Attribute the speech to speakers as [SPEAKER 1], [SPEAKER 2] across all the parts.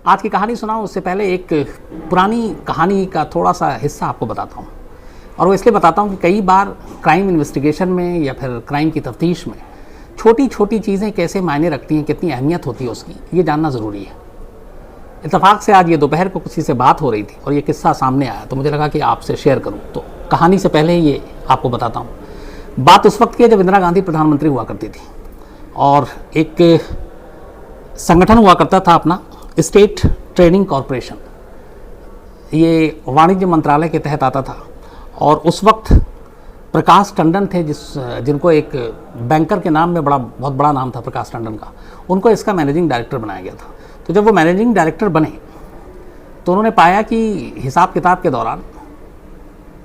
[SPEAKER 1] आज की कहानी सुनाऊं उससे पहले एक पुरानी कहानी का थोड़ा सा हिस्सा आपको बताता हूं। और वो इसलिए बताता हूं कि कई बार क्राइम इन्वेस्टिगेशन में या फिर क्राइम की तफ्तीश में छोटी छोटी चीज़ें कैसे मायने रखती हैं, कितनी अहमियत होती है उसकी, ये जानना ज़रूरी है। इत्तेफाक से आज ये दोपहर को किसी से बात हो रही थी और ये किस्सा सामने आया, तो मुझे लगा कि आपसे शेयर करूं। तो कहानी से पहले ये आपको बताता हूं। बात उस वक्त की है जब इंदिरा गांधी प्रधानमंत्री हुआ करती थी और एक संगठन हुआ करता था अपना स्टेट ट्रेनिंग कॉरपोरेशन। ये वाणिज्य मंत्रालय के तहत आता था और उस वक्त प्रकाश टंडन थे जिनको एक बैंकर के नाम में बहुत बड़ा नाम था प्रकाश टंडन का, उनको इसका मैनेजिंग डायरेक्टर बनाया गया था। तो जब वो मैनेजिंग डायरेक्टर बने तो उन्होंने पाया कि हिसाब किताब के दौरान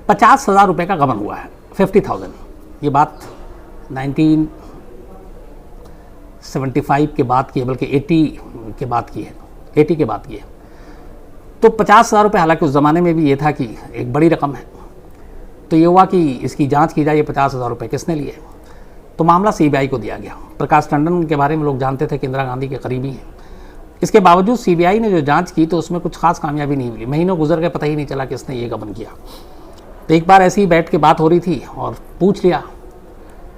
[SPEAKER 1] 50,000 रुपये का गबन हुआ है, 50,000। ये बात 1975 के बाद की है, बल्कि 80 के बाद की है, 80 के बाद की है। तो 50,000 रुपये, हालांकि उस ज़माने में भी ये था कि एक बड़ी रकम है। तो ये हुआ कि इसकी जांच की जाए, ये 50,000 रुपये किसने लिए। तो मामला सीबीआई को दिया गया। प्रकाश टंडन के बारे में लोग जानते थे कि इंदिरा गांधी के करीबी हैं। इसके बावजूद सीबीआई ने जो जांच की तो उसमें कुछ खास कामयाबी नहीं मिली। महीनों गुजर गए, पता ही नहीं चला किसने ये गबन किया। तो एक बार ऐसे ही बैठ के बात हो रही थी और पूछ लिया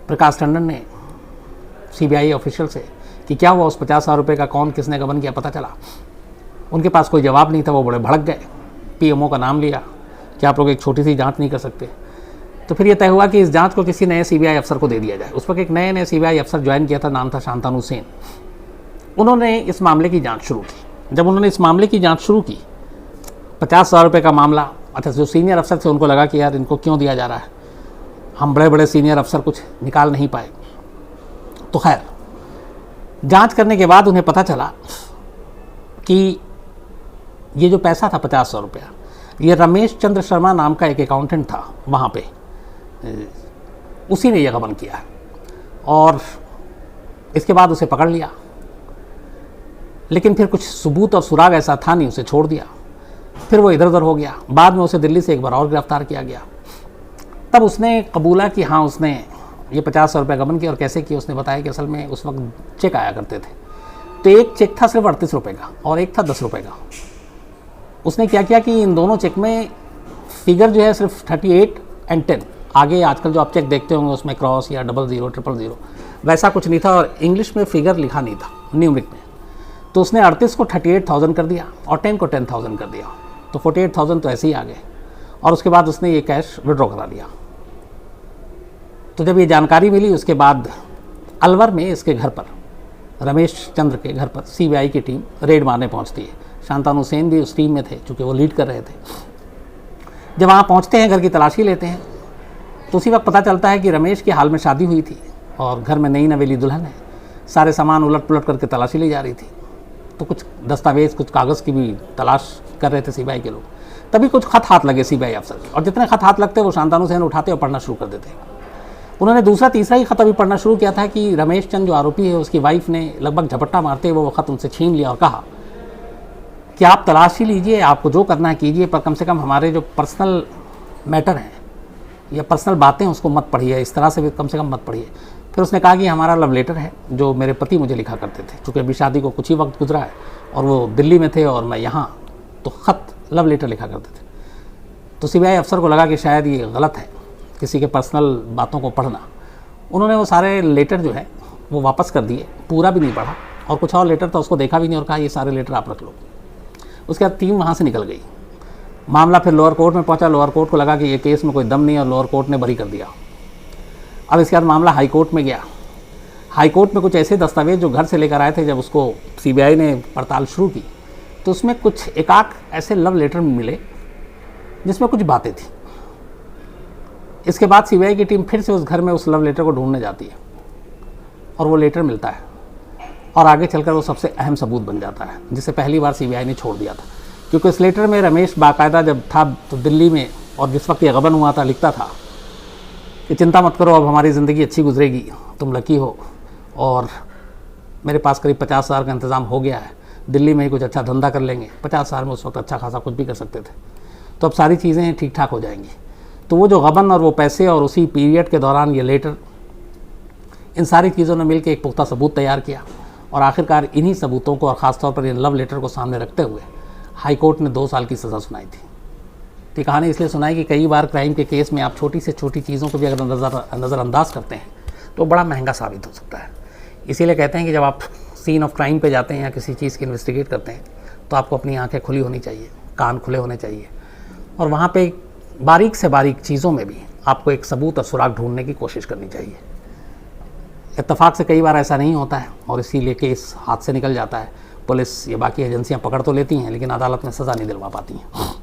[SPEAKER 1] प्रकाश टंडन ने सीबीआई ऑफिशियल से कि क्या हुआ, उस 50,000 रुपये का कौन किसने गबन किया पता चला। उनके पास कोई जवाब नहीं था। वो बड़े भड़क गए, पीएमओ का नाम लिया कि आप लोग एक छोटी सी जांच नहीं कर सकते। तो फिर ये तय हुआ कि इस जांच को किसी नए सीबीआई अफसर को दे दिया जाए। उस वक्त एक नए सीबीआई अफसर ज्वाइन किया था, नाम था शांतनु सेन। उन्होंने इस मामले की जांच शुरू की। जब उन्होंने इस मामले की जांच शुरू की, 50,000 रुपये का मामला, अच्छा जो सीनियर अफसर थे उनको लगा कि यार इनको क्यों दिया जा रहा है, हम बड़े बड़े सीनियर अफसर कुछ निकाल नहीं पाए। तो खैर जांच करने के बाद उन्हें पता चला कि ये जो पैसा था 50,000 रुपया, ये रमेश चंद्र शर्मा नाम का एक अकाउंटेंट था वहाँ पे, उसी ने यह गबन किया। और इसके बाद उसे पकड़ लिया, लेकिन फिर कुछ सबूत और सुराग ऐसा था नहीं, उसे छोड़ दिया। फिर वो इधर उधर हो गया। बाद में उसे दिल्ली से एक बार और गिरफ्तार किया गया। तब उसने कबूला कि हाँ उसने ये 50,000 रुपये गबन किया। और कैसे किया उसने बताया कि असल में उस वक्त चेक आया करते थे। तो एक चेक था सिर्फ 38 रुपये का और एक था 10 रुपये का। उसने क्या किया कि इन दोनों चेक में फिगर जो है सिर्फ 38 और 10, आगे आजकल जो आप चेक देखते होंगे उसमें क्रॉस या 00, 000, वैसा कुछ नहीं था और इंग्लिश में फिगर लिखा नहीं था न्यूमरिक में। तो उसने 38 को 38,000 कर दिया और 10 को 10,000 कर दिया। तो 48,000 तो ऐसे ही आ गए। और उसके बाद उसने ये कैश विड्रॉ करा दिया। तो जब ये जानकारी मिली उसके बाद अलवर में इसके घर पर, रमेश चंद्र के घर पर सीबीआई की टीम रेड मारने पहुंचती है। शांतनु सेन भी उस टीम में थे चूँकि वो लीड कर रहे थे। जब वहाँ पहुँचते हैं, घर की तलाशी लेते हैं, तो उसी वक्त पता चलता है कि रमेश की हाल में शादी हुई थी और घर में नई नवेली दुल्हन है। सारे सामान उलट पुलट करके तलाशी ली जा रही थी। तो कुछ दस्तावेज, कुछ कागज़ की भी तलाश कर रहे थे सीबीआई के लोग। तभी कुछ खत हाथ लगे सीबीआई अफसर के, और जितने खत हाथ लगते वो शांतनु सेन उठाते और पढ़ना शुरू कर देते। उन्होंने दूसरा तीसरा ही खत अभी पढ़ना शुरू किया था कि रमेश चंद जो आरोपी है उसकी वाइफ ने लगभग झपट्टा मारते हुए वो खत उनसे छीन लिया और कहा कि आप तलाशी लीजिए, आपको जो करना है कीजिए, पर कम से कम हमारे जो पर्सनल मैटर हैं या पर्सनल बातें उसको मत पढ़िए, इस तरह से भी कम से कम मत पढ़िए। फिर उसने कहा कि हमारा लव लेटर है जो मेरे पति मुझे लिखा करते थे, चूँकि अभी शादी को कुछ ही वक्त गुजरा है और वो दिल्ली में थे और मैं यहाँ, तो ख़त लव लेटर लिखा करते थे। तो सीबीआई अफसर को लगा कि शायद ये गलत है किसी के पर्सनल बातों को पढ़ना। उन्होंने वो सारे लेटर जो है वो वापस कर दिए, पूरा भी नहीं पढ़ा, और कुछ और लेटर था उसको देखा भी नहीं और कहा ये सारे लेटर आप रख लो। उसके बाद टीम वहाँ से निकल गई। मामला फिर लोअर कोर्ट में पहुँचा। लोअर कोर्ट को लगा कि ये केस में कोई दम नहीं और लोअर कोर्ट ने बरी कर दिया। अब इसके बाद मामला हाई कोर्ट में गया। हाई कोर्ट में कुछ ऐसे दस्तावेज जो घर से लेकर आए थे, जब उसको सीबीआई ने पड़ताल शुरू की तो उसमें कुछ एकाक ऐसे लव लेटर मिले जिसमें कुछ बातें थी। इसके बाद सीबीआई की टीम फिर से उस घर में उस लव लेटर को ढूंढने जाती है और वो लेटर मिलता है और आगे चलकर वो सबसे अहम सबूत बन जाता है, जिसे पहली बार सीबीआई ने छोड़ दिया था। क्योंकि इस लेटर में रमेश बाकायदा जब था तो दिल्ली में, और जिस वक्त ये गबन हुआ था, लिखता था कि चिंता मत करो, अब हमारी ज़िंदगी अच्छी गुजरेगी, तुम लकी हो और मेरे पास करीब 50,000 का इंतज़ाम हो गया है, दिल्ली में ही कुछ अच्छा धंधा कर लेंगे। 50,000 में उस वक्त अच्छा खासा कुछ भी कर सकते थे, तो अब सारी चीज़ें ठीक ठाक हो जाएंगी। तो वो जो गबन और वो पैसे और उसी पीरियड के दौरान ये लेटर, इन सारी चीज़ों ने मिलकर एक पुख्ता सबूत तैयार किया और आखिरकार इन्हीं सबूतों को और ख़ासतौर पर इन लव लेटर को सामने रखते हुए हाई कोर्ट ने 2 साल की सज़ा सुनाई थी। तो कहानी इसलिए सुनाई कि कई बार क्राइम के केस में आप छोटी से छोटी चीज़ों को भी अगर नज़रअंदाज करते हैं तो बड़ा महंगा साबित हो सकता है। इसीलिए कहते हैं कि जब आप सीन ऑफ क्राइम पे जाते हैं या किसी चीज़ की इन्वेस्टिगेट करते हैं तो आपको अपनी आंखें खुली होनी चाहिए, कान खुले होने चाहिए, और वहाँ पे बारीक से बारीक चीज़ों में भी आपको एक सबूत और सुराग ढूंढने की कोशिश करनी चाहिए। इत्तेफाक से कई बार ऐसा नहीं होता है और इसीलिए केस हाथ से निकल जाता है। पुलिस या बाकी एजेंसियां पकड़ तो लेती हैं लेकिन अदालत में सज़ा नहीं दिलवा पाती हैं।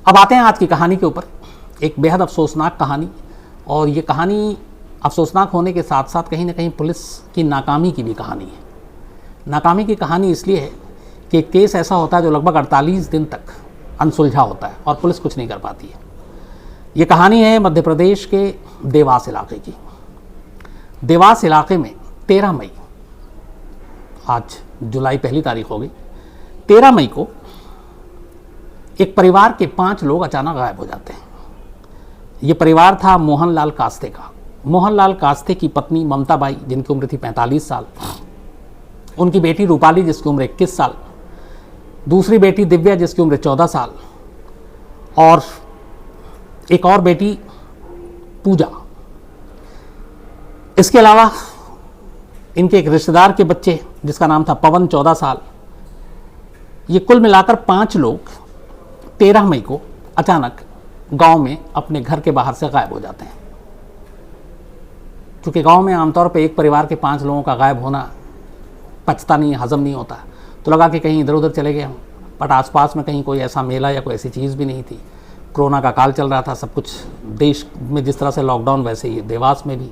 [SPEAKER 1] अब आते हैं आज की कहानी के ऊपर, एक बेहद अफसोसनाक कहानी। और ये कहानी अफसोसनाक होने के साथ साथ कहीं ना कहीं पुलिस की नाकामी की भी कहानी है। नाकामी की कहानी इसलिए है कि एक केस ऐसा होता है जो लगभग 48 दिन तक अनसुलझा होता है और पुलिस कुछ नहीं कर पाती है। ये कहानी है मध्य प्रदेश के देवास इलाके की। देवास इलाके में 13 मई, आज जुलाई 1 तारीख हो गई, 13 मई को एक परिवार के 5 लोग अचानक गायब हो जाते हैं। ये परिवार था मोहनलाल कास्ते का। मोहनलाल कास्ते की पत्नी ममता बाई जिनकी उम्र थी 45 साल, उनकी बेटी रूपाली जिसकी उम्र 21 साल, दूसरी बेटी दिव्या जिसकी उम्र 14 साल और एक और बेटी पूजा। इसके अलावा इनके एक रिश्तेदार के बच्चे जिसका नाम था पवन 14 साल। ये कुल मिलाकर 5 लोग 13 मई को अचानक गांव में अपने घर के बाहर से गायब हो जाते हैं। क्योंकि गांव में आमतौर पर एक परिवार के 5 लोगों का गायब होना पचता नहीं, हजम नहीं होता, तो लगा कि कहीं इधर उधर चले गए हों। बट आसपास में कहीं कोई ऐसा मेला या कोई ऐसी चीज़ भी नहीं थी। कोरोना का काल चल रहा था, सब कुछ देश में जिस तरह से लॉकडाउन वैसे ही देवास में भी।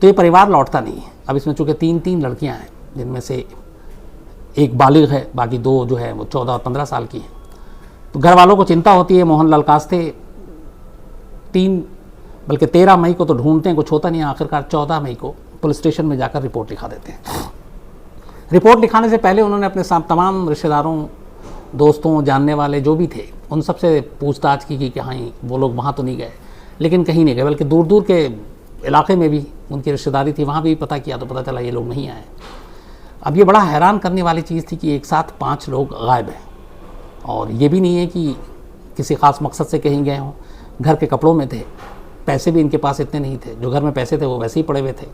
[SPEAKER 1] तो ये परिवार लौटता नहीं है। अब इसमें चूँकि 3 लड़कियां हैं जिनमें से एक बालिग है, बाकी 2 जो है वो 14 और 15 साल की हैं। तो घर वालों को चिंता होती है। मोहनलाल कास्ते 13 मई को तो ढूंढते हैं, कुछ होता नहीं है। आखिरकार 14 मई को पुलिस स्टेशन में जाकर रिपोर्ट लिखा देते हैं। रिपोर्ट लिखाने से पहले उन्होंने अपने साथ तमाम रिश्तेदारों, दोस्तों, जानने वाले जो भी थे उन सबसे पूछताछ की कि कहीं वो लोग वहाँ तो नहीं गए। लेकिन कहीं नहीं गए, बल्कि दूर दूर के इलाके में भी उनकी रिश्तेदारी थी, वहाँ भी पता किया तो पता चला ये लोग नहीं आए। अब ये बड़ा हैरान करने वाली चीज़ थी कि एक साथ 5 लोग गायब हैं और ये भी नहीं है कि किसी ख़ास मकसद से कहीं गए हों। घर के कपड़ों में थे, पैसे भी इनके पास इतने नहीं थे, जो घर में पैसे थे वो वैसे ही पड़े हुए थे।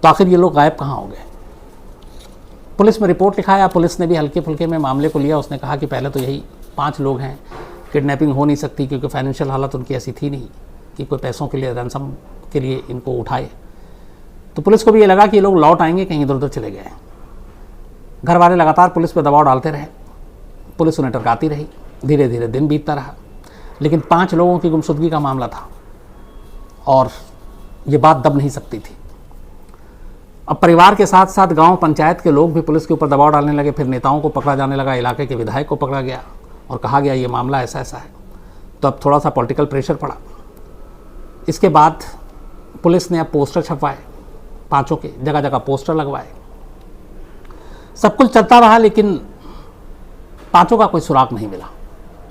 [SPEAKER 1] तो आखिर ये लोग गायब कहाँ हो गए? पुलिस में रिपोर्ट लिखाया। पुलिस ने भी हल्के फुल्के में मामले को लिया। उसने कहा कि पहले तो यही 5 लोग हैं, किडनैपिंग हो नहीं सकती क्योंकि फाइनेंशियल हालत उनकी ऐसी थी नहीं कि कोई पैसों के लिए, रैंसम के लिए इनको उठाए। तो पुलिस को भी ये लगा कि ये लोग लौट आएंगे, कहीं इधर उधर चले गए। घर वाले लगातार पुलिस पर दबाव डालते रहे, पुलिस उन्हें टरकाती रही। धीरे धीरे दिन बीतता रहा, लेकिन 5 लोगों की गुमशुदगी का मामला था और ये बात दब नहीं सकती थी। अब परिवार के साथ साथ गांव पंचायत के लोग भी पुलिस के ऊपर दबाव डालने लगे। फिर नेताओं को पकड़ा जाने लगा, इलाके के विधायक को पकड़ा गया और कहा गया ये मामला ऐसा ऐसा है। तो अब थोड़ा सा पॉलिटिकल प्रेशर पड़ा। इसके बाद पुलिस ने अब पोस्टर छपवाए, 5 के जगह जगह पोस्टर लगवाए। सब कुछ चलता रहा लेकिन 5 का कोई सुराग नहीं मिला।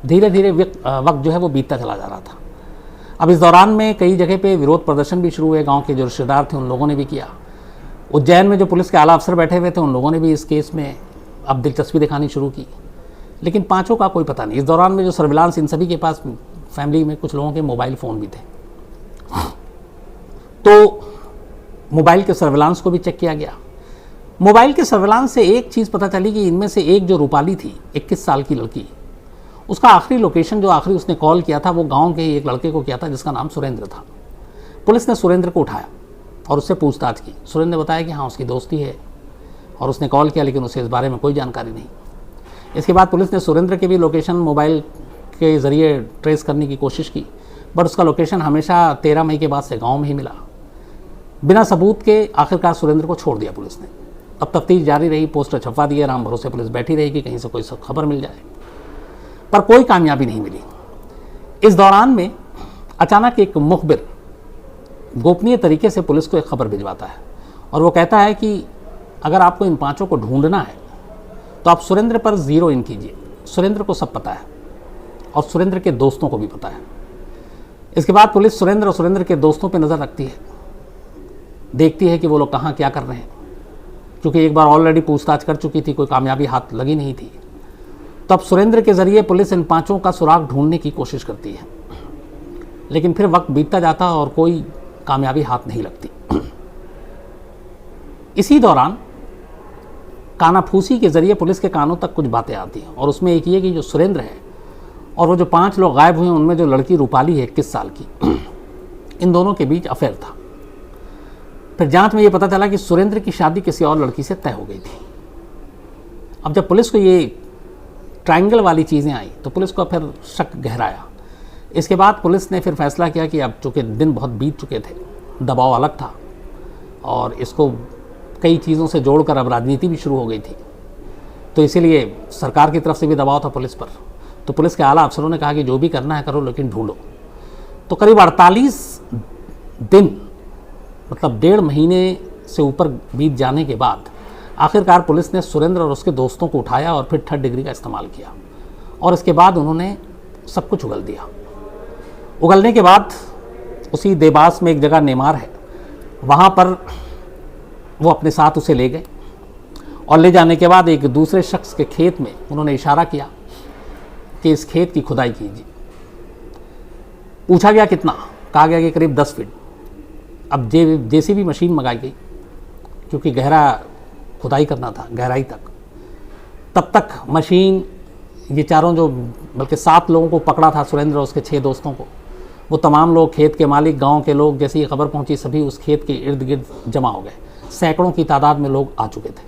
[SPEAKER 1] धीरे धीरे वक्त जो है वो बीतता चला जा रहा था। अब इस दौरान में कई जगह पे विरोध प्रदर्शन भी शुरू हुए। गांव के जो रिश्तेदार थे उन लोगों ने भी किया। उज्जैन में जो पुलिस के आला अफसर बैठे हुए थे उन लोगों ने भी इस केस में अब दिलचस्पी दिखानी शुरू की, लेकिन 5 का कोई पता नहीं। इस दौरान में जो सर्विलांस, इन सभी के पास फैमिली में कुछ लोगों के मोबाइल फ़ोन भी थे, तो मोबाइल के सर्विलांस को भी चेक किया गया। मोबाइल के सर्विलांस से एक चीज़ पता चली कि इनमें से एक जो रूपाली थी, 21 साल की लड़की, उसका आखिरी लोकेशन जो आखिरी उसने कॉल किया था वो गांव के एक लड़के को किया था जिसका नाम सुरेंद्र था। पुलिस ने सुरेंद्र को उठाया और उससे पूछताछ की। सुरेंद्र ने बताया कि हाँ उसकी दोस्ती है और उसने कॉल किया, लेकिन उसे इस बारे में कोई जानकारी नहीं। इसके बाद पुलिस ने सुरेंद्र के भी लोकेशन मोबाइल के ज़रिए ट्रेस करने की कोशिश की, बट उसका लोकेशन हमेशा 13 मई के बाद से गाँव में ही मिला। बिना सबूत के आखिरकार सुरेंद्र को छोड़ दिया पुलिस ने। अब तफ्तीश जारी रही, पोस्टर छपवा दिए, राम भरोसे पुलिस बैठी रही कि कहीं से कोई खबर मिल जाए, पर कोई कामयाबी नहीं मिली। इस दौरान में अचानक एक मुखबिर गोपनीय तरीके से पुलिस को एक खबर भिजवाता है और वो कहता है कि अगर आपको इन 5 को ढूंढना है तो आप सुरेंद्र पर 0 इन कीजिए। सुरेंद्र को सब पता है और सुरेंद्र के दोस्तों को भी पता है। इसके बाद पुलिस सुरेंद्र और सुरेंद्र के दोस्तों पर नज़र रखती है, देखती है कि वो लोग कहाँ क्या कर रहे हैं। क्योंकि एक बार ऑलरेडी पूछताछ कर चुकी थी, कोई कामयाबी हाथ लगी नहीं थी। तब सुरेंद्र के ज़रिए पुलिस इन 5 का सुराग ढूंढने की कोशिश करती है, लेकिन फिर वक्त बीतता जाता और कोई कामयाबी हाथ नहीं लगती। इसी दौरान कानाफूसी के ज़रिए पुलिस के कानों तक कुछ बातें आती हैं, और उसमें एक ये कि जो सुरेंद्र है और वो जो 5 लोग गायब हुए उनमें जो लड़की रूपाली है 21 साल की, इन दोनों के बीच अफेयर था। फिर जांच में ये पता चला कि सुरेंद्र की शादी किसी और लड़की से तय हो गई थी। अब जब पुलिस को ये ट्रायंगल वाली चीज़ें आई तो पुलिस को फिर शक गहराया। इसके बाद पुलिस ने फिर फैसला किया कि अब चूँकि दिन बहुत बीत चुके थे, दबाव अलग था और इसको कई चीज़ों से जोड़कर अब राजनीति भी शुरू हो गई थी, तो इसीलिए सरकार की तरफ से भी दबाव था पुलिस पर। तो पुलिस के आला अफसरों ने कहा कि जो भी करना है करो, लेकिन ढूंढो। तो करीब 48 दिन, मतलब 1.5 महीने से ऊपर बीत जाने के बाद आखिरकार पुलिस ने सुरेंद्र और उसके दोस्तों को उठाया और फिर 3rd डिग्री का इस्तेमाल किया, और इसके बाद उन्होंने सब कुछ उगल दिया। उगलने के बाद उसी देवास में एक जगह नेमार है, वहाँ पर वो अपने साथ उसे ले गए, और ले जाने के बाद एक दूसरे शख्स के खेत में उन्होंने इशारा किया कि इस खेत की खुदाई कीजिए। पूछा गया कितना, कहा गया कि करीब 10 फीट। अब जेसीबी मशीन मंगाई गई, क्योंकि गहरा खुदाई करना था, गहराई तक। तब तक मशीन, ये चारों जो, बल्कि 7 लोगों को पकड़ा था सुरेंद्र और उसके 6 दोस्तों को, वो तमाम लोग, खेत के मालिक, गांव के लोग, जैसे ये खबर पहुंची सभी उस खेत के इर्द गिर्द जमा हो गए। सैकड़ों की तादाद में लोग आ चुके थे,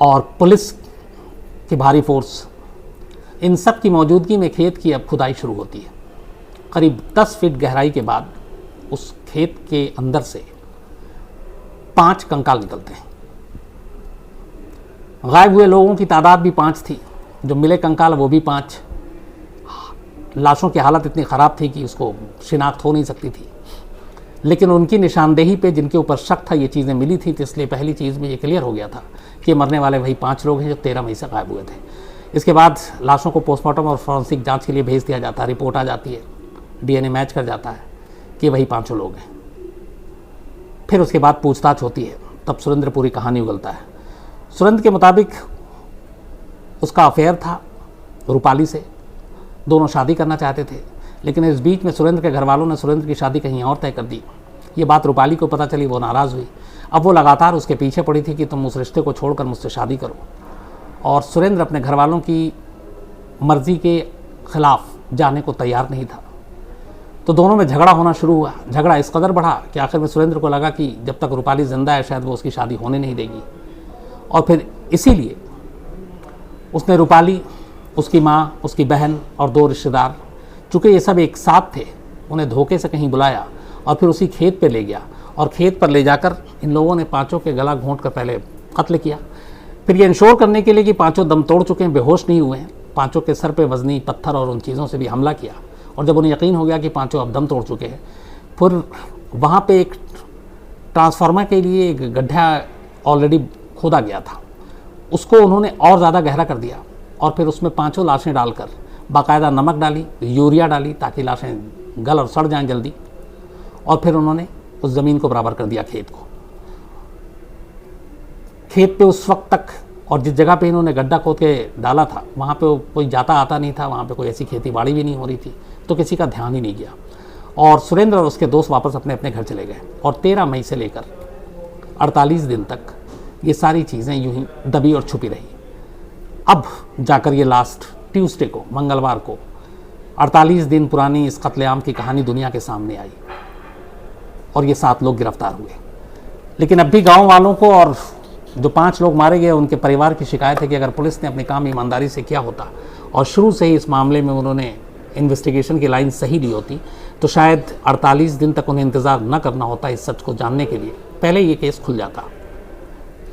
[SPEAKER 1] और पुलिस की भारी फोर्स, इन सब की मौजूदगी में खेत की अब खुदाई शुरू होती है। करीब 10 फीट गहराई के बाद उस खेत के अंदर से 5 कंकाल निकलते हैं। गायब हुए लोगों की तादाद भी 5 थी, जो मिले कंकाल वो भी 5। लाशों की हालत इतनी ख़राब थी कि उसको शिनाख्त हो नहीं सकती थी, लेकिन उनकी निशानदेही पे जिनके ऊपर शक था ये चीज़ें मिली थी, तो इसलिए पहली चीज़ में ये क्लियर हो गया था कि मरने वाले वही 5 लोग हैं जो 13 मई से गायब हुए थे। इसके बाद लाशों को पोस्टमार्टम और फॉरेंसिक जांच के लिए भेज दिया जाता है। रिपोर्ट आ जाती है, DNA मैच कर जाता है कि वही 5 लोग हैं। फिर उसके बाद पूछताछ होती है, तब सुरेंद्र पूरी कहानी उगलता है। सुरेंद्र के मुताबिक उसका अफेयर था रूपाली से, दोनों शादी करना चाहते थे, लेकिन इस बीच में सुरेंद्र के घर वालों ने सुरेंद्र की शादी कहीं और तय कर दी। ये बात रूपाली को पता चली, वो नाराज़ हुई। अब वो लगातार उसके पीछे पड़ी थी कि तुम उस रिश्ते को छोड़कर मुझसे शादी करो, और सुरेंद्र अपने घर वालों की मर्ज़ी के ख़िलाफ़ जाने को तैयार नहीं था। तो दोनों में झगड़ा होना शुरू हुआ। झगड़ा इस कदर बढ़ा कि आखिर में सुरेंद्र को लगा कि जब तक रूपाली ज़िंदा है शायद वो उसकी शादी होने नहीं देगी, और फिर इसीलिए उसने रूपाली, उसकी माँ, उसकी बहन और 2 रिश्तेदार, चूँकि ये सब एक साथ थे, उन्हें धोखे से कहीं बुलाया और फिर उसी खेत पे ले गया, और खेत पर ले जाकर इन लोगों ने 5 के गला घोंट कर पहले कत्ल किया। फिर ये इंश्योर करने के लिए कि 5 दम तोड़ चुके हैं, बेहोश नहीं हुए हैं, 5 के सर पे वजनी पत्थर और उन चीज़ों से भी हमला किया, और जब उन्हें यकीन हो गया कि 5 अब दम तोड़ चुके हैं, फिर वहाँ पे एक ट्रांसफार्मर के लिए एक गड्ढा ऑलरेडी खोदा गया था, उसको उन्होंने और ज़्यादा गहरा कर दिया, और फिर उसमें 5 लाशें डालकर बाकायदा नमक डाली, यूरिया डाली, ताकि लाशें गल और सड़ जाएं जल्दी, और फिर उन्होंने उस ज़मीन को बराबर कर दिया, खेत को। खेत पे उस वक्त तक, और जिस जगह पे इन्होंने गड्ढा खोद के डाला था, वहाँ पे कोई जाता आता नहीं था, वहाँ पे कोई ऐसी खेती बाड़ी भी नहीं हो रही थी, तो किसी का ध्यान ही नहीं गया। और सुरेंद्र और उसके दोस्त वापस अपने अपने घर चले गए, और 13 मई से लेकर 48 दिन तक ये सारी चीज़ें यूं ही दबी और छुपी रही। अब जाकर ये लास्ट ट्यूसडे को, मंगलवार को, 48 दिन पुरानी इस कत्लेआम की कहानी दुनिया के सामने आई, और ये 7 लोग गिरफ्तार हुए। लेकिन अब भी गाँव वालों को और जो 5 लोग मारे गए उनके परिवार की शिकायत है कि अगर पुलिस ने अपने काम ईमानदारी से किया होता और शुरू से ही इस मामले में उन्होंने इन्वेस्टिगेशन की लाइन सही ली होती, तो शायद 48 दिन तक उन्हें इंतज़ार न करना होता इस सच को जानने के लिए, पहले ये केस खुल जाता।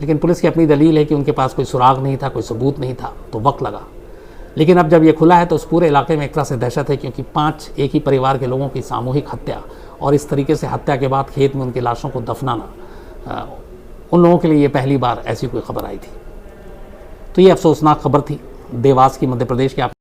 [SPEAKER 1] लेकिन पुलिस की अपनी दलील है कि उनके पास कोई सुराग नहीं था, कोई सबूत नहीं था, तो वक्त लगा। लेकिन अब जब ये खुला है तो उस पूरे इलाके में एक तरह से दहशत है, क्योंकि 5 एक ही परिवार के लोगों की सामूहिक हत्या, और इस तरीके से हत्या के बाद खेत में उनकी लाशों को दफनाना, उन लोगों के लिए ये पहली बार ऐसी कोई खबर आई थी। तो ये अफसोसनाक खबर थी देवास की, मध्य प्रदेश की। आप